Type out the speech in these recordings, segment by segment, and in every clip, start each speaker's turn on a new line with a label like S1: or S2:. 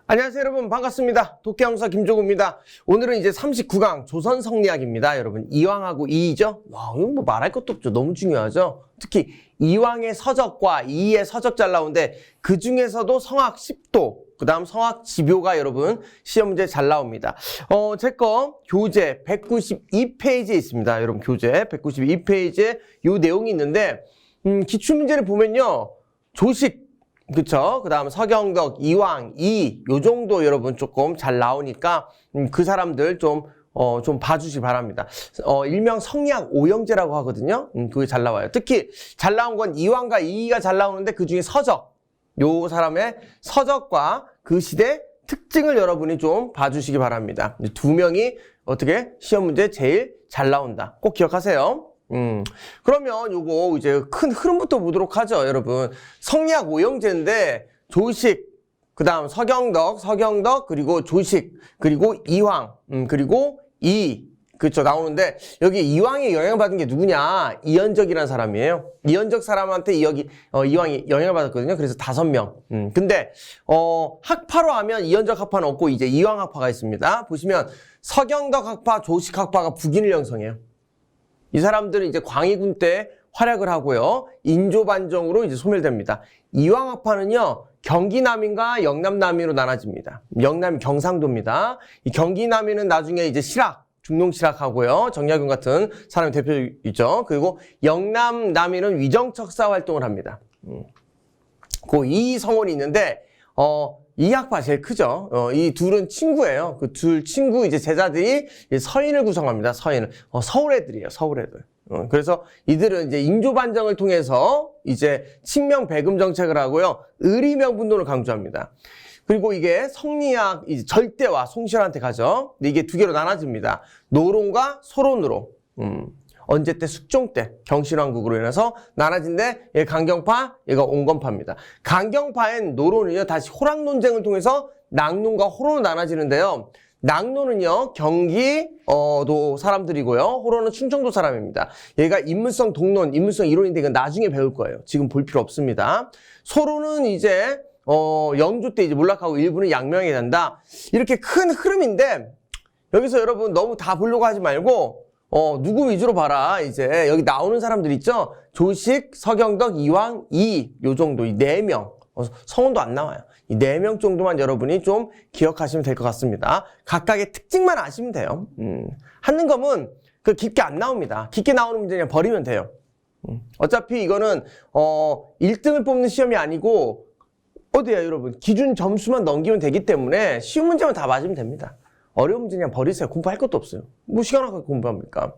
S1: 안녕하세요 여러분, 반갑습니다. 독해영사 김종우입니다. 오늘은 이제 39강 조선 성리학입니다. 여러분, 이왕하고 이이죠? 와, 이건 뭐 말할 것도 없죠. 너무 중요하죠. 특히 이왕의 서적과 이이의 서적 잘 나오는데 그 중에서도 성악 10도, 그 다음 성악 지묘가 여러분 시험 문제 잘 나옵니다. 제 거 교재 192페이지에 있습니다. 여러분, 교재 192페이지에 요 내용이 있는데 기출문제를 보면요, 조식, 그쵸? 그 다음 서경덕, 이왕, 요 정도 여러분 조금 잘 나오니까, 그 사람들 좀 봐주시기 바랍니다. 일명 성리학 오형제라고 하거든요. 그게 잘 나와요. 특히 잘 나온 건 이왕과 이가 잘 나오는데 그 중에 서적, 요 사람의 서적과 그 시대 특징을 여러분이 좀 봐주시기 바랍니다. 두 명이 어떻게 시험 문제 제일 잘 나온다. 꼭 기억하세요. 그러면 요거 이제 큰 흐름부터 보도록 하죠, 여러분. 성리학 오형제인데 조식, 그 다음 서경덕, 그리고 조식, 그리고 이황, 그리고 그쵸, 나오는데 여기 이황이 영향을 받은 게 누구냐? 이현적이라는 사람이에요. 이현적 사람한테 이황이 영향을 받았거든요. 그래서 5명. 근데 학파로 하면 이현적 학파는 없고 이제 이황 학파가 있습니다. 보시면 서경덕 학파, 조식 학파가 북인을 형성해요. 이 사람들은 이제 광해군 때 활약을 하고요, 인조반정으로 이제 소멸됩니다. 이황학파는요, 경기남인과 영남남이로 나눠집니다. 영남이 경상도입니다. 이 경기남이는 나중에 이제 중농실학하고요, 정약용 같은 사람이 대표이죠. 그리고 영남남이는 위정척사 활동을 합니다. 그 이 성원이 있는데, 이 학파 제일 크죠. 이 둘은 친구예요. 그 둘 친구 이제 제자들이 서인을 구성합니다. 서인을. 서울 애들이에요. 서울 애들. 그래서 이들은 이제 인조반정을 통해서 이제 칙명 배금 정책을 하고요, 의리명분론을 강조합니다. 그리고 이게 성리학 이제 절대와 송시열한테 가죠. 근데 이게 두 개로 나눠집니다. 노론과 소론으로. 언제 때? 숙종 때 경신왕국으로 인해서 나눠진데, 얘 강경파, 얘가 온건파입니다. 강경파엔 노론은요, 다시 호랑 논쟁을 통해서 낙론과 호론으로 나눠지는데요. 낙론은요, 경기도 사람들이고요, 호론은 충청도 사람입니다. 얘가 인물성 동론, 인물성 이론인데 이건 나중에 배울 거예요. 지금 볼 필요 없습니다. 소론은 이제 영조 때 이제 몰락하고 일부는 양명이 된다. 이렇게 큰 흐름인데, 여기서 여러분 너무 다 보려고 하지 말고 누구 위주로 봐라. 이제 여기 나오는 사람들 있죠? 조식, 서경덕, 이황, 요 정도, 이 4명. 성원도 안 나와요. 이 4명 정도만 여러분이 좀 기억하시면 될 것 같습니다. 각각의 특징만 아시면 돼요. 한능검은 그 깊게 안 나옵니다. 깊게 나오는 문제 그냥 버리면 돼요. 어차피 이거는 1등을 뽑는 시험이 아니고 어디야, 여러분? 기준 점수만 넘기면 되기 때문에 쉬운 문제만 다 맞으면 됩니다. 어려운 문제 그냥 버리세요. 공부할 것도 없어요. 뭐 시간 아까 공부합니까?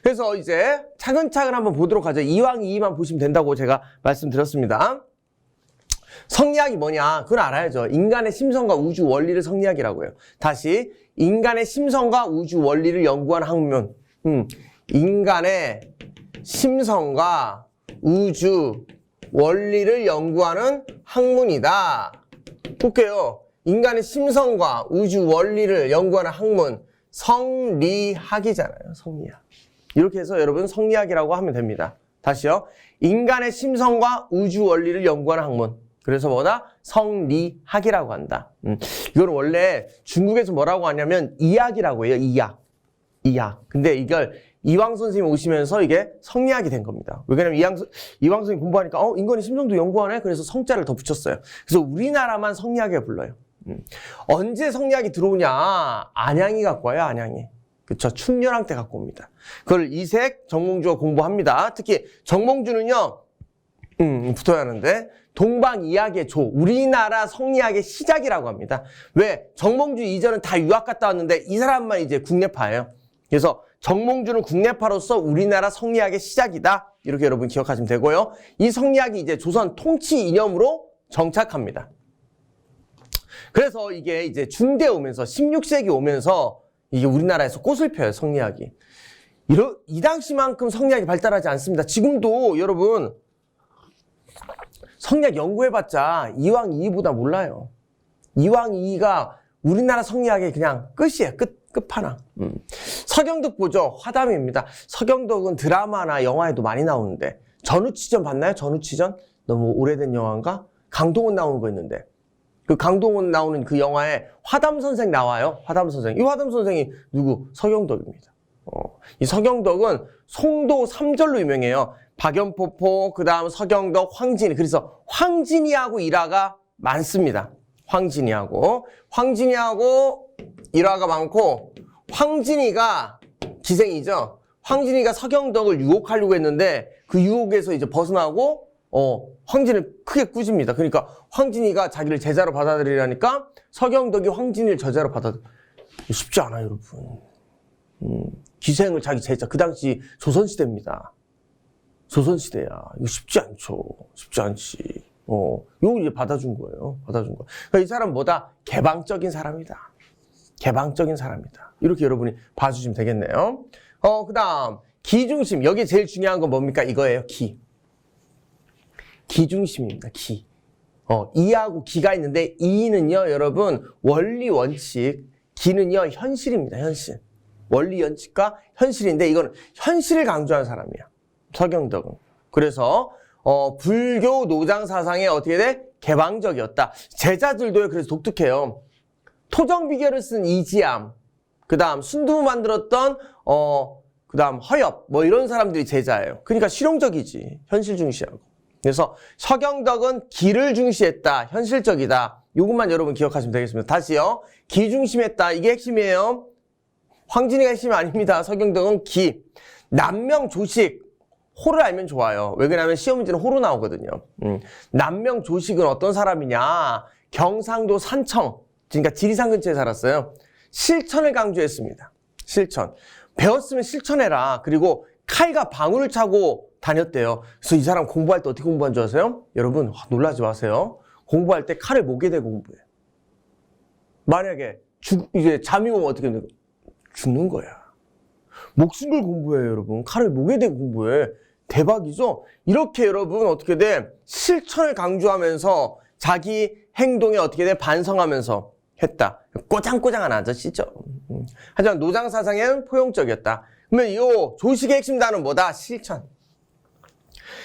S1: 그래서 이제 차근차근 한번 보도록 하죠. 이왕, 이만 보시면 된다고 제가 말씀드렸습니다. 성리학이 뭐냐? 그걸 알아야죠. 인간의 심성과 우주 원리를 성리학이라고 해요. 다시, 인간의 심성과 우주 원리를 연구하는 학문. 인간의 심성과 우주 원리를 연구하는 학문이다. 볼게요. 인간의 심성과 우주 원리를 연구하는 학문, 성리학이잖아요. 성리학. 이렇게 해서 여러분 성리학이라고 하면 됩니다. 다시요. 인간의 심성과 우주 원리를 연구하는 학문. 그래서 뭐다? 성리학이라고 한다. 이거는 원래 중국에서 뭐라고 하냐면 이학이라고 해요. 이학. 근데 이걸 이황 선생님이 오시면서 이게 성리학이 된 겁니다. 왜냐면 이황 선생님 공부하니까 인간의 심성도 연구하네? 그래서 성자를 더 붙였어요. 그래서 우리나라만 성리학에 불러요. 언제 성리학이 들어오냐? 안양이 갖고 와요, 안양이. 그쵸? 충렬왕 때 갖고 옵니다. 그걸 이색, 정몽주가 공부합니다. 특히 정몽주는요, 붙어야 하는데, 동방이학의 조, 우리나라 성리학의 시작이라고 합니다. 왜? 정몽주 이전은 다 유학 갔다 왔는데 이 사람만 이제 국내파예요. 그래서 정몽주는 국내파로서 우리나라 성리학의 시작이다. 이렇게 여러분 기억하시면 되고요. 이 성리학이 이제 조선 통치 이념으로 정착합니다. 그래서 이게 이제 중대 오면서 16세기 오면서 이게 우리나라에서 꽃을 펴요, 성리학이. 이 당시만큼 성리학이 발달하지 않습니다. 지금도 여러분 성리학 연구해봤자 이황, 이이보다 몰라요. 이황, 이이가 우리나라 성리학의 그냥 끝이에요. 끝판왕. 서경덕 보죠. 화담입니다. 서경덕은 드라마나 영화에도 많이 나오는데, 전우치전 봤나요? 전우치전? 너무 오래된 영화인가? 강동원 나오는 거 있는데. 그 강동원 나오는 그 영화에 화담 선생 나와요. 화담 선생. 이 화담 선생이 누구? 서경덕입니다. 이 서경덕은 송도 3절로 유명해요. 박연포포, 그 다음 서경덕, 황진이. 그래서 황진이하고 일화가 많습니다. 황진이하고 일화가 많고, 황진이가 기생이죠. 황진이가 서경덕을 유혹하려고 했는데 그 유혹에서 이제 벗어나고 황진을 크게 꾸집니다. 그러니까 황진이가 자기를 제자로 받아들이려니까 서경덕이 황진이를 제자로 받아들여. 쉽지 않아요, 여러분. 기생을 자기 제자. 그 당시 조선시대입니다. 조선시대야. 이거 쉽지 않죠. 쉽지 않지. 이거 이제 받아준 거예요. 받아준 거. 그러니까 이 사람 뭐다? 개방적인 사람이다. 개방적인 사람이다. 이렇게 여러분이 봐주시면 되겠네요. 그 다음 기중심. 여기 제일 중요한 건 뭡니까? 이거예요. 기중심입니다. 기. 이하고 기가 있는데 이는요, 여러분 원리 원칙, 기는요 현실입니다. 현실. 원리 원칙과 현실인데 이거는 현실을 강조하는 사람이야. 서경덕은. 그래서 불교 노장 사상에 어떻게 돼? 개방적이었다. 제자들도 그래서 독특해요. 토정비결을 쓴 이지암, 그 다음 순두부 만들었던 그 다음 허엽, 뭐 이런 사람들이 제자예요. 그러니까 실용적이지. 현실 중시하고. 그래서 서경덕은 기를 중시했다. 현실적이다. 이것만 여러분 기억하시면 되겠습니다. 다시요. 기 중심했다. 이게 핵심이에요. 황진이가 핵심이 아닙니다. 서경덕은 기. 남명조식. 호를 알면 좋아요. 왜 그러냐면 시험 문제는 호로 나오거든요. 남명조식은 어떤 사람이냐. 경상도 산청. 그러니까 지리산 근처에 살았어요. 실천을 강조했습니다. 실천. 배웠으면 실천해라. 그리고 칼과 방울을 차고 다녔대요. 그래서 이 사람 공부할 때 어떻게 공부한 줄 아세요? 여러분 놀라지 마세요. 공부할 때 칼을 목에 대고 공부해. 만약에 이제 잠이 오면 어떻게 되는 거야? 죽는 거야. 목숨 걸 공부해, 여러분. 칼을 목에 대고 공부해. 대박이죠? 이렇게 여러분 어떻게 돼? 실천을 강조하면서 자기 행동에 어떻게 돼? 반성하면서 했다. 꼬장꼬장한 아저씨죠. 하지만 노장 사상에는 포용적이었다. 그러면 이 조식의 핵심 단어는 뭐다? 실천.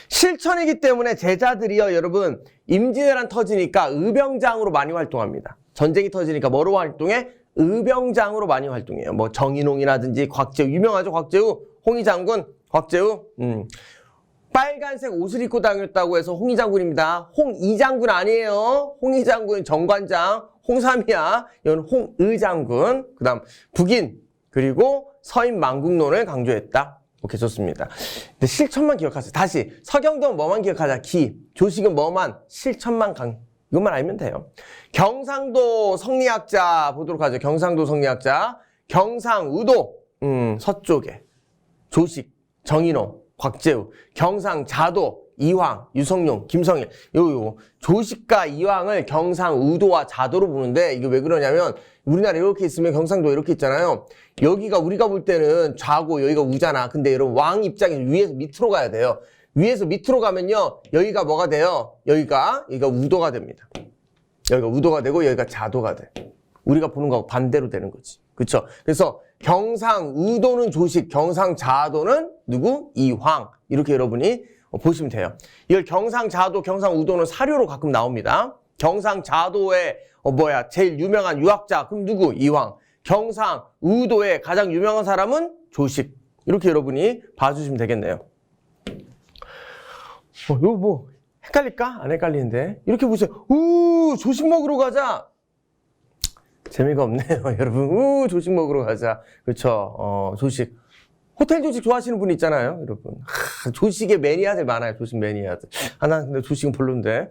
S1: 실천이기 때문에 제자들이요, 여러분, 임진왜란 터지니까 의병장으로 많이 활동합니다. 전쟁이 터지니까 뭐로 활동해? 의병장으로 많이 활동해요. 뭐 정인홍이라든지 곽재우, 유명하죠? 곽재우, 홍위 장군, 곽재우. 빨간색 옷을 입고 다녔다고 해서 홍위 장군입니다. 홍이 장군 아니에요. 홍위 장군은 정관장, 홍삼이야. 이건 홍의 장군. 그 다음 북인, 그리고 서인 망국론을 강조했다. 오케이, 좋습니다. 근데 실천만 기억하세요. 다시 서경덕은 뭐만 기억하자. 기. 조식은 뭐만? 실천만 이것만 알면 돼요. 경상도 성리학자 보도록 하죠. 경상도 성리학자. 경상우도 서쪽에 조식, 정인홍, 곽재우. 경상자도 이황, 유성룡, 김성일. 요 조식과 이황을 경상우도와 자도로 보는데 이게 왜 그러냐면 우리나라 이렇게 있으면 경상도 이렇게 있잖아요. 여기가 우리가 볼 때는 좌고 여기가 우잖아. 근데 여러분 왕 입장에서 위에서 밑으로 가야 돼요. 위에서 밑으로 가면요. 여기가 뭐가 돼요? 여기가 우도가 됩니다. 여기가 우도가 되고 여기가 자도가 돼. 우리가 보는 거하고 반대로 되는 거지. 그렇죠? 그래서 경상우도는 조식, 경상자도는 누구? 이황. 이렇게 여러분이 보시면 돼요. 이걸 경상자도, 경상우도는 사료로 가끔 나옵니다. 경상자도의 제일 유명한 유학자, 그럼 누구? 이황. 경상우도의 가장 유명한 사람은 조식. 이렇게 여러분이 봐주시면 되겠네요. 이거 뭐 헷갈릴까? 안 헷갈리는데. 이렇게 보세요. 조식 먹으러 가자. 재미가 없네요, 여러분. 조식 먹으러 가자. 그렇죠. 조식. 호텔 조식 좋아하시는 분 있잖아요, 여러분. 조식의 매니아들 많아요, 조식 매니아들. 난 근데 조식은 별론데.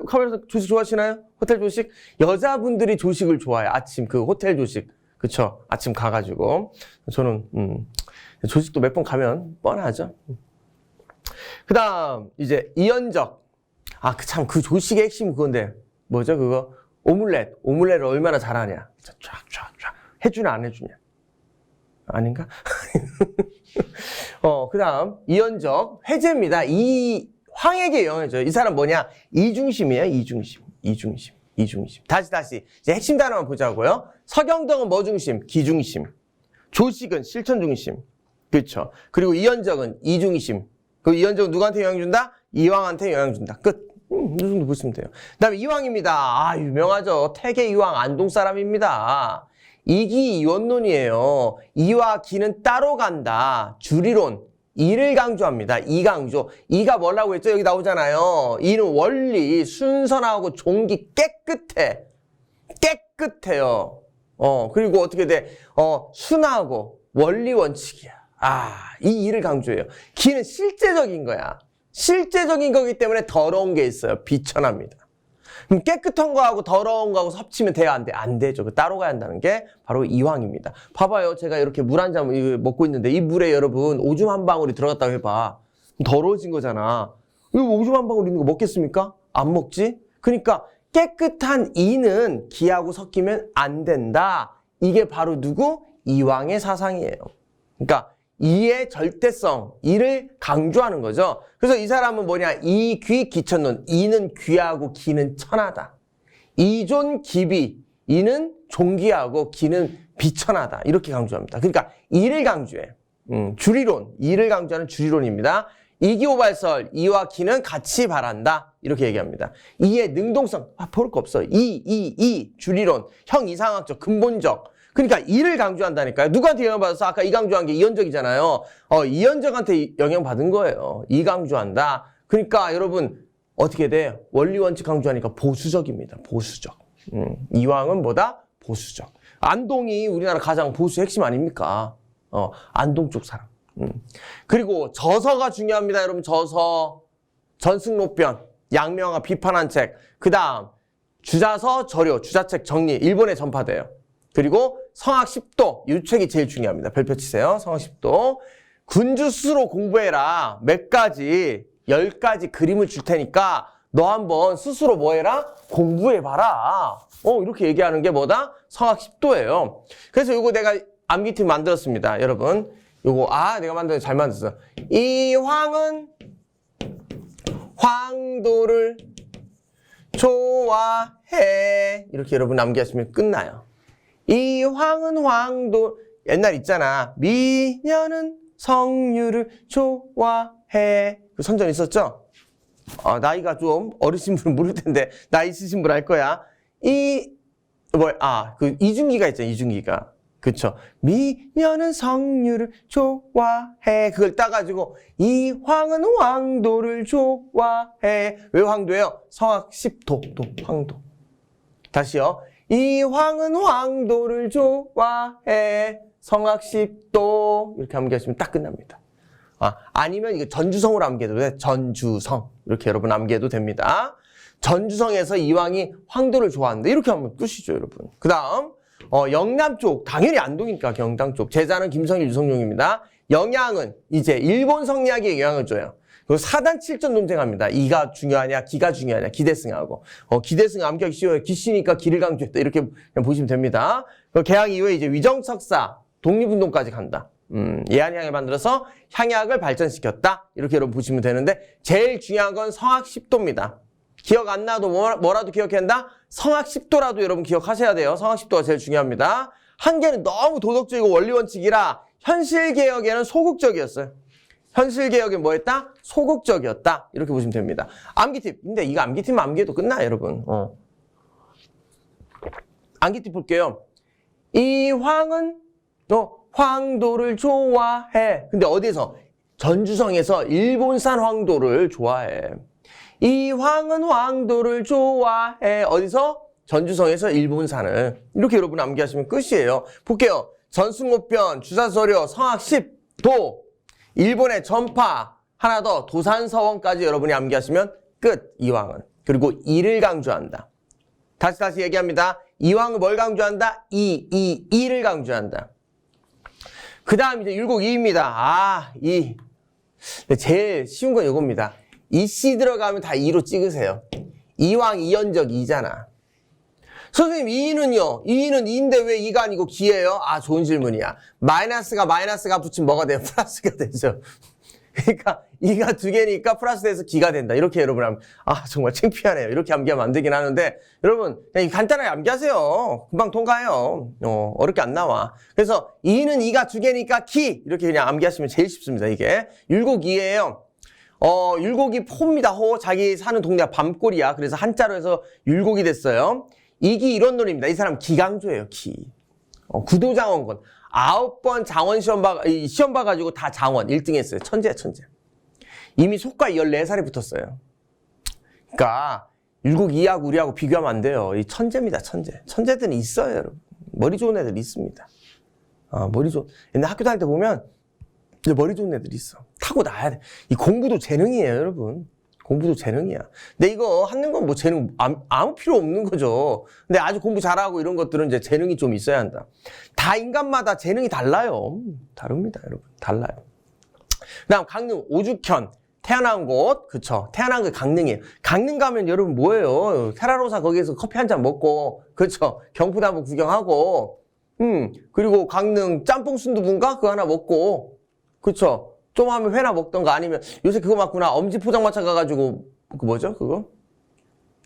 S1: 카메라에서 조식 좋아하시나요? 호텔 조식? 여자분들이 조식을 좋아해요, 아침, 호텔 조식. 그쵸? 아침 가가지고. 저는, 조식도 몇 번 가면 뻔하죠. 그 다음, 이제, 이연적. 그 조식의 핵심 그건데. 뭐죠, 그거? 오믈렛을 얼마나 잘하냐. 쫙. 해주냐, 안 해주냐. 아닌가? 그 다음, 이연적. 회제입니다. 황에게 영해져요. 이 사람 뭐냐? 이중심이에요, 이중심. 다시. 이제 핵심 단어만 보자고요. 서경덕은 뭐 중심? 기중심. 조식은 실천 중심. 그렇죠. 그리고 이연적은 이중심. 그 이연적은 누구한테 영향 준다? 이황한테 영향 준다. 끝. 이 정도 보시면 돼요. 그 다음에 이왕입니다. 아, 유명하죠. 태계 이왕 안동 사람입니다. 이기 이원론이에요. 이와 기는 따로 간다. 주리론. 이를 강조합니다. 이 강조. 이가 뭐라고 했죠? 여기 나오잖아요. 이는 원리, 순선하고 종기 깨끗해. 깨끗해요. 그리고 어떻게 돼? 순하고 원리 원칙이야. 이 이를 강조해요. 기는 실제적인 거야. 실제적인 거기 때문에 더러운 게 있어요. 비천합니다. 그럼 깨끗한 거하고 더러운 거하고 섭치면 돼요? 안 돼? 안 되죠. 따로 가야 한다는 게 바로 이왕입니다. 봐봐요. 제가 이렇게 물 한 잔 먹고 있는데 이 물에 여러분 오줌 한 방울이 들어갔다고 해봐. 더러워진 거잖아. 이거 오줌 한 방울 있는 거 먹겠습니까? 안 먹지? 그러니까 깨끗한 이는 기하고 섞이면 안 된다. 이게 바로 누구? 이왕의 사상이에요. 그러니까 이의 절대성, 이를 강조하는 거죠. 그래서 이 사람은 뭐냐? 이귀 기천론. 이는 귀하고 기는 천하다. 이존 기비. 이는 존귀하고 기는 비천하다. 이렇게 강조합니다. 그러니까 이를 강조해. 주리론. 이를 강조하는 주리론입니다. 이기오발설. 이와 기는 같이 바란다. 이렇게 얘기합니다. 이의 능동성. 볼 거 없어. 주리론. 형 이상학적, 근본적. 그러니까 이를 강조한다니까요. 누구한테 영향받았어? 아까 이 강조한 게 이현적이잖아요. 이현적한테 영향받은 거예요. 이 강조한다. 그러니까 여러분 어떻게 돼? 원리 원칙 강조하니까 보수적입니다. 보수적. 이왕은 뭐다? 보수적. 안동이 우리나라 가장 보수 핵심 아닙니까? 안동 쪽 사람. 그리고 저서가 중요합니다. 여러분 저서. 전승록변. 양명화 비판한 책. 그 다음 주자서 저료. 주자책 정리. 일본에 전파돼요. 그리고 성학 10도, 이 책이 제일 중요합니다. 별표 치세요. 성학 10도. 군주 스스로 공부해라. 몇 가지, 10가지 그림을 줄 테니까 너 한번 스스로 뭐 해라? 공부해봐라. 이렇게 얘기하는 게 뭐다? 성학 10도예요. 그래서 이거 내가 암기팀 만들었습니다. 여러분. 요거, 내가 잘 만들었어. 이 황은 황도를 좋아해. 이렇게 여러분 암기하시면 끝나요. 이 황은 황도, 옛날 있잖아. 미녀는 성유를 좋아해. 그 선전 있었죠? 나이가 좀 어리신 분은 모를 텐데, 나이 있으신 분 알 거야. 이중기가 있잖아, 이중기가. 그쵸. 미녀는 성유를 좋아해. 그걸 따가지고, 이 황은 황도를 좋아해. 왜 황도예요? 성악 10도, 황도. 다시요. 이 황은 황도를 좋아해. 성악 10도. 이렇게 암기하시면 딱 끝납니다. 아니면 이거 전주성으로 암기해도 돼. 전주성. 이렇게 여러분 암기해도 됩니다. 전주성에서 이왕이 황도를 좋아한다. 이렇게 하면 끝이죠, 여러분. 그 다음, 영남 쪽. 당연히 안동이니까 경당 쪽. 제자는 김성일, 유성룡입니다. 영양은 이제 일본 성리학에 영향을 줘요. 그리고 사단 칠전 논쟁합니다. 이가 중요하냐, 기가 중요하냐, 기대승하고. 기대승 암기하기 쉬워요. 기시니까 기를 강조했다. 이렇게 그냥 보시면 됩니다. 개항 이후에 이제 위정석사, 독립운동까지 간다. 예한향을 만들어서 향약을 발전시켰다. 이렇게 여러분 보시면 되는데, 제일 중요한 건 성악 10도입니다. 기억 안 나도 뭐라도 기억해야 한다? 성악 10도라도 여러분 기억하셔야 돼요. 성악 10도가 제일 중요합니다. 한계는 너무 도덕적이고 원리원칙이라 현실개혁에는 소극적이었어요. 현실개혁이 뭐였다? 소극적이었다. 이렇게 보시면 됩니다. 암기팁. 근데 이거 암기팁만 암기해도 끝나, 여러분. 암기팁 볼게요. 이 황은 황도를 좋아해. 근데 어디서? 전주성에서 일본산 황도를 좋아해. 이 황은 황도를 좋아해. 어디서? 전주성에서 일본산을. 이렇게 여러분 암기하시면 끝이에요. 볼게요. 전승옥변, 주사서려, 성악 10도. 일본의 전파, 하나 더 도산서원까지 여러분이 암기하시면 끝. 이왕은. 그리고 이를 강조한다. 다시 얘기합니다. 이왕은 뭘 강조한다? 이를 강조한다. 그 다음 이제 율곡이입니다. 이. 제일 쉬운 건 이겁니다. 이씨 들어가면 다 이로 찍으세요. 이왕 이연적 이잖아. 선생님, 이는요? 이는 이인데 왜 이가 아니고 기예요? 좋은 질문이야. 마이너스가 붙이면 뭐가 돼요? 플러스가 되죠. 그러니까 이가 두 개니까 플러스 돼서 기가 된다. 이렇게 여러분 하면 정말 창피하네요. 이렇게 암기하면 안 되긴 하는데 여러분 그냥 간단하게 암기하세요. 금방 통과해요. 어렵게 안 나와. 그래서 이는 이가 두 개니까 기 이렇게 그냥 암기하시면 제일 쉽습니다. 이게 율곡이에요. 율곡이 호입니다. 호. 자기 사는 동네가 밤골이야. 그래서 한자로 해서 율곡이 됐어요. 이기 이런 노래입니다. 이 사람 기강조예요. 기. 구도장원권. 9번 장원 시험 봐가지고 다 장원 1등 했어요. 천재야, 천재. 이미 속과 14살에 붙었어요. 그러니까 율곡 이하고 우리하고 비교하면 안 돼요. 이 천재입니다, 천재. 천재들은 있어요, 여러분. 머리 좋은 애들 있습니다. 머리 좋은. 옛날 학교 다닐 때 보면 머리 좋은 애들 있어. 타고나야 돼. 이 공부도 재능이에요, 여러분. 공부도 재능이야. 근데 이거 하는 건 뭐 재능 아무 필요 없는 거죠. 근데 아주 공부 잘하고 이런 것들은 이제 재능이 좀 있어야 한다. 다 인간마다 재능이 달라요. 다릅니다, 여러분. 달라요. 그다음 강릉 오죽현. 태어난 곳, 그쵸. 태어난 게 강릉이에요. 강릉 가면 여러분 뭐예요? 테라로사 거기에서 커피 한 잔 먹고, 그쵸. 경포나무 구경하고, 그리고 강릉 짬뽕 순두부인가? 그거 하나 먹고, 그쵸. 좀 하면 회나 먹던가 아니면 요새 그거 맞구나. 엄지 포장마차 가가지고, 그 뭐죠? 그거?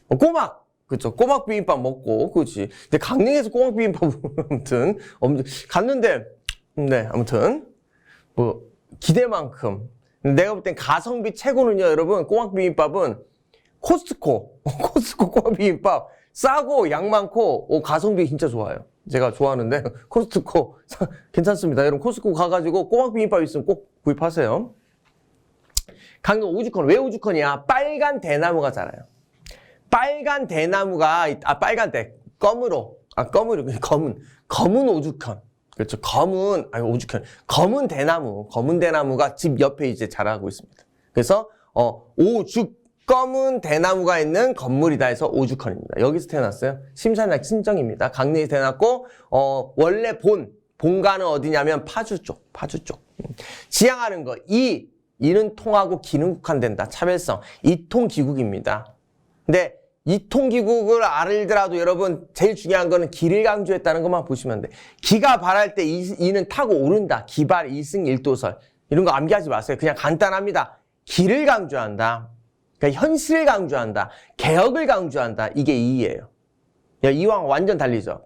S1: 꼬막! 그쵸. 꼬막 비빔밥 먹고, 그렇지. 근데 강릉에서 꼬막 비빔밥, 아무튼, 갔는데, 네, 아무튼, 뭐, 기대만큼, 내가 볼 땐 가성비 최고는요, 여러분. 꼬막 비빔밥은 코스트코 꼬막 비빔밥 싸고 양 많고 가성비 진짜 좋아요. 제가 좋아하는데 코스트코 괜찮습니다. 여러분 코스트코 가가지고 꼬막 비빔밥 있으면 꼭 구입하세요. 강릉 오죽헌. 왜 오죽헌이야? 빨간 대나무가 자라요. 빨간 대나무가 빨간 대 검은 오죽헌. 그렇죠. 오죽현. 검은 대나무가 집 옆에 이제 자라고 있습니다. 그래서, 검은 대나무가 있는 건물이다 해서 오죽헌입니다. 여기서 태어났어요. 심산약 친정입니다. 강릉에서 태어났고, 원래 본가는 어디냐면 파주 쪽. 지향하는 거. 이는 통하고 기는 국한된다. 차별성. 이통기국입니다. 근데 이통기국을 알더라도 여러분 제일 중요한 거는 기를 강조했다는 것만 보시면 돼. 기가 발할 때 이는 타고 오른다. 기발, 일승, 일도설. 이런 거 암기하지 마세요. 그냥 간단합니다. 기를 강조한다. 그러니까 현실을 강조한다. 개혁을 강조한다. 이게 이예요. 이황 완전 다르죠.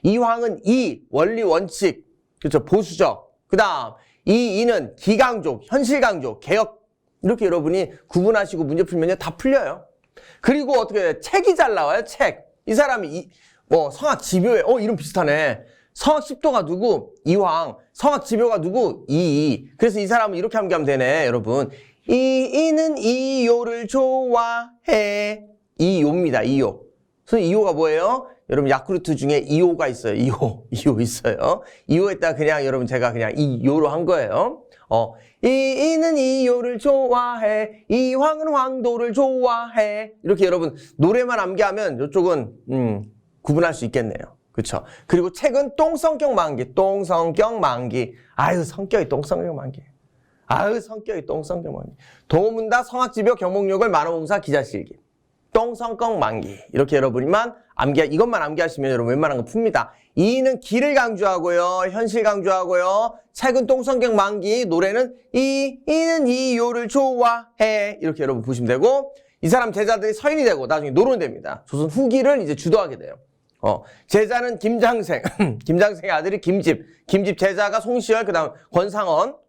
S1: 이황은 원리, 원칙, 그렇죠. 보수적. 그 다음, 이는 기강조, 현실 강조, 개혁. 이렇게 여러분이 구분하시고 문제 풀면 다 풀려요. 그리고 어떻게 해요? 책이 잘 나와요, 책. 이 사람이, 성악 지묘에, 이름 비슷하네. 성악 10도가 누구? 이황. 성악 지묘가 누구? 그래서 이 사람은 이렇게 암기하면 되네, 여러분. 이는 이요를 좋아해. 이요입니다, 이요. 그래서 이요가 뭐예요? 여러분, 야쿠르트 중에 이요가 있어요, 이요 있어요. 이요에다가 그냥 여러분 제가 그냥 이요로 한 거예요. 이는 이요를 좋아해. 이황은 황도를 좋아해. 이렇게 여러분 노래만 암기하면 이쪽은 구분할 수 있겠네요. 그렇죠? 그리고 책은 똥성격 만기. 아유 성격이 똥성격 만기. 동문다 성악지묘 경목록을 만화봉사 기자실기. 똥성격 만기. 이렇게 여러분이만 이것만 암기하시면 여러분 웬만한 거 풉니다. 이는 기를 강조하고요. 현실 강조하고요. 책은 똥성격 만기. 노래는 이는 이요를 좋아해. 이렇게 여러분 보시면 되고, 이 사람 제자들이 서인이 되고 나중에 노론이 됩니다. 조선 후기를 이제 주도하게 돼요. 제자는 김장생. 김장생의 아들이 김집 제자가 송시열, 그 다음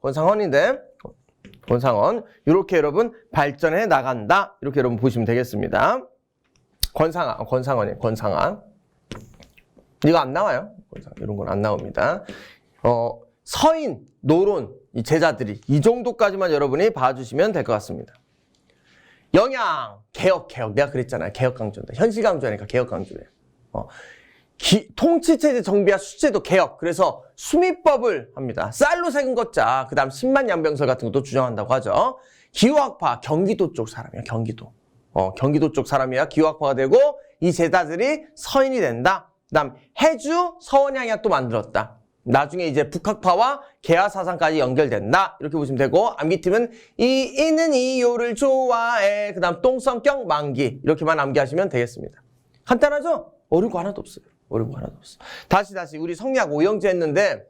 S1: 권상헌인데, 이렇게 여러분 발전해 나간다. 이렇게 여러분 보시면 되겠습니다. 권상헌. 이거 안 나와요. 이런 건 안 나옵니다. 서인, 노론, 이 제자들이 이 정도까지만 여러분이 봐주시면 될 것 같습니다. 영양, 개혁. 내가 그랬잖아요. 개혁 강조한다. 현실 강조하니까 개혁 강조해요. 통치체제 정비와 수제도 개혁. 그래서 수미법을 합니다. 쌀로 새긴 것자. 그 다음 10만 양병설 같은 것도 주장한다고 하죠. 기후학파, 경기도 쪽 사람이야. 경기도 쪽 사람이야. 기후학파가 되고 이 제자들이 서인이 된다. 그 다음 해주 서원향약 또 만들었다. 나중에 이제 북학파와 개화사상까지 연결된다. 이렇게 보시면 되고, 암기팀은 이는 이요를 좋아해. 그 다음 똥성격 만기. 이렇게만 암기하시면 되겠습니다. 간단하죠? 어려운 거 하나도 없어요. 다시 우리 성리학 오형제 했는데,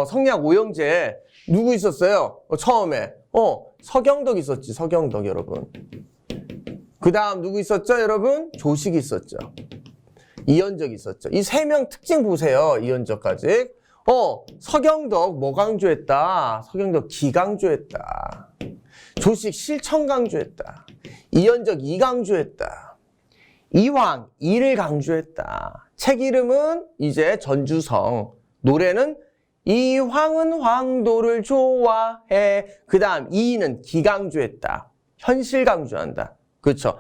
S1: 성리학 오형제 누구 있었어요? 처음에 서경덕 있었지. 서경덕 여러분. 그 다음 누구 있었죠 여러분? 조식이 있었죠. 이현적 있었죠. 이 세 명 특징 보세요. 이현적까지. 서경덕 뭐 강조했다? 서경덕 기 강조했다. 조식 실천 강조했다. 이연적 이 강조했다. 이황 이를 강조했다. 책 이름은 이제 전주성. 노래는 이황은 황도를 좋아해. 그 다음 이는 기 강조했다. 현실 강조한다. 그렇죠.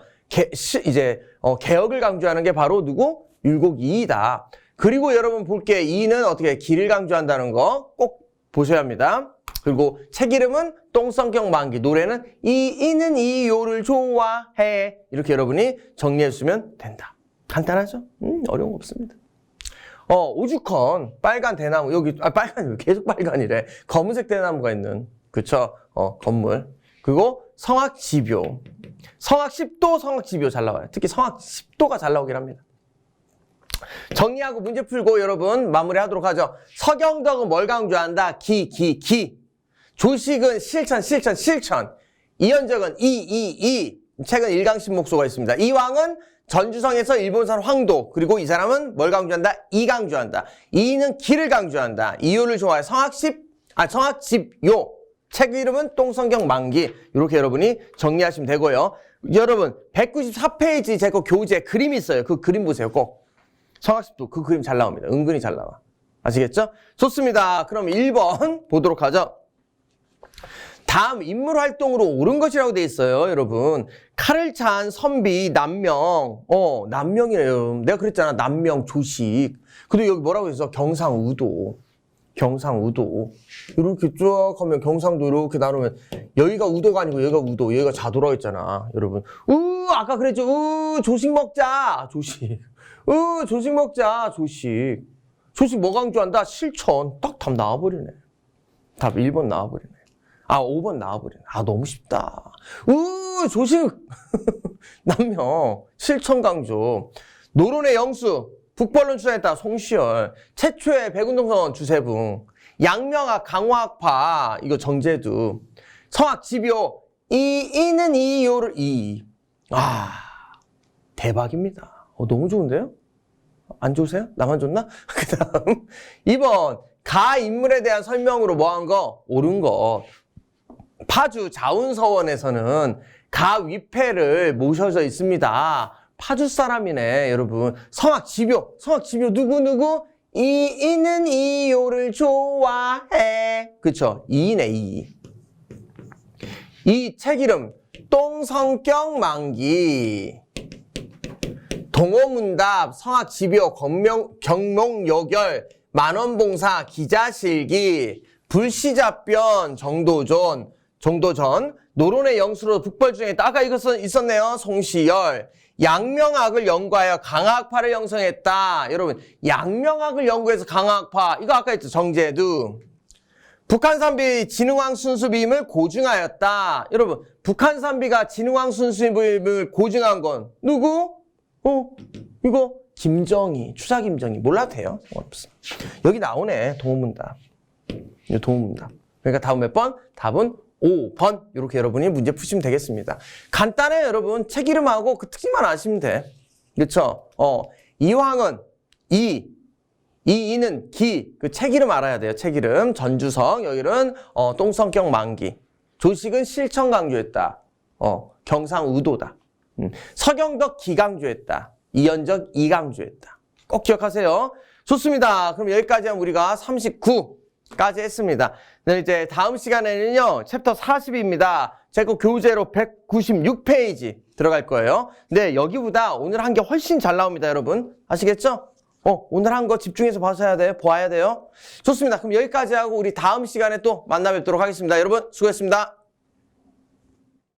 S1: 개혁을 강조하는 게 바로 누구? 율곡이이다. 그리고 여러분 볼게. 이는 어떻게 기를 강조한다는 거 꼭 보셔야 합니다. 그리고 책 이름은 똥성격 만기. 노래는 이는 이요를 좋아해. 이렇게 여러분이 정리해 주시면 된다. 간단하죠? 어려운 거 없습니다. 오죽헌 빨간 대나무 여기 빨간이 계속 빨간이래. 검은색 대나무가 있는 그쵸? 건물. 그리고 성악지묘. 성악 10도, 성악지묘 잘 나와요. 특히 성악 10도가 잘 나오긴 합니다. 정리하고 문제 풀고 여러분 마무리하도록 하죠. 서경덕은 뭘 강조한다? 기. 조식은 실천. 이연적은 이. 책은 일강신 목소가 있습니다. 이왕은 전주성에서 일본산 황도. 그리고 이 사람은 뭘 강조한다? 이 강조한다. 이는 기를 강조한다. 이요를 좋아해. 성악집요. 책 이름은 똥성경 만기. 이렇게 여러분이 정리하시면 되고요. 여러분 194페이지 제 거 교재 그림이 있어요. 그 그림 보세요. 꼭. 성악집도 그 그림 잘 나옵니다. 은근히 잘 나와. 아시겠죠? 좋습니다. 그럼 1번 보도록 하죠. 다음 인물 활동으로 옳은 것이라고 돼 있어요, 여러분. 칼을 찬 선비 남명. 남명이래요, 여러분. 내가 그랬잖아. 남명 조식. 근데 여기 뭐라고 했어? 경상우도. 이렇게 쭉 하면 경상도 이렇게 나누면 여기가 우도가 아니고 여기가 우도. 여기가 자도라고 했잖아, 여러분. 아까 그랬죠. 조식 먹자. 조식. 조식 먹자. 조식. 조식 뭐 강조한다? 실천. 딱 답 나와버리네. 답 1번 나와버리네. 5번 나와버리네. 너무 쉽다. 조식. 남명. 실천 강조. 노론의 영수. 북벌론 추천했다. 송시열. 최초의 백운동선 주세붕. 양명학 강화학파. 이거 정제두. 성악지묘. 이는 이요를 대박입니다. 너무 좋은데요? 안 좋으세요? 나만 좋나? 그 다음 2번 가 인물에 대한 설명으로 뭐한 거? 옳은 거. 파주 자운서원에서는 가 위패를 모셔져 있습니다. 파주 사람이네, 여러분. 성악지묘 누구? 이는 이요를 좋아해. 그쵸? 이네, 이. 이 책 이름 똥성격 만기. 동호문답, 성악지묘, 경몽요결, 만원봉사, 기자실기, 불시잡변, 정도전, 노론의 영수로 북벌 중에 아까 이거 있었네요. 송시열. 양명학을 연구하여 강학파를 형성했다. 여러분, 양명학을 연구해서 강학파. 이거 아까 했죠. 정제두. 북한산비 진흥왕 순수비임을 고증하였다. 여러분, 북한산비가 진흥왕 순수비임을 고증한 건 누구? 이거 김정희, 추자 김정희. 몰라도 돼요. 상관없어. 여기 나오네. 동호문답. 그러니까 답은 몇 번? 답은 5번. 이렇게 여러분이 문제 푸시면 되겠습니다. 간단해, 여러분. 책 이름하고 그 특징만 아시면 돼. 그렇죠? 이황은 이는 기. 그 책 이름 알아야 돼요. 책 이름. 전주성. 여기는 똥성격 만기. 조식은 실천 강조했다. 경상우도다. 서경덕 기 강조했다. 이연적 이 강조했다. 꼭 기억하세요. 좋습니다. 그럼 여기까지 하면 우리가 39까지 했습니다. 네, 이제 다음 시간에는요, 챕터 40입니다. 제 거 교재로 196페이지 들어갈 거예요. 근데 여기보다 오늘 한 게 훨씬 잘 나옵니다, 여러분. 아시겠죠? 오늘 한 거 집중해서 보아야 돼요. 좋습니다. 그럼 여기까지 하고 우리 다음 시간에 또 만나 뵙도록 하겠습니다. 여러분, 수고했습니다.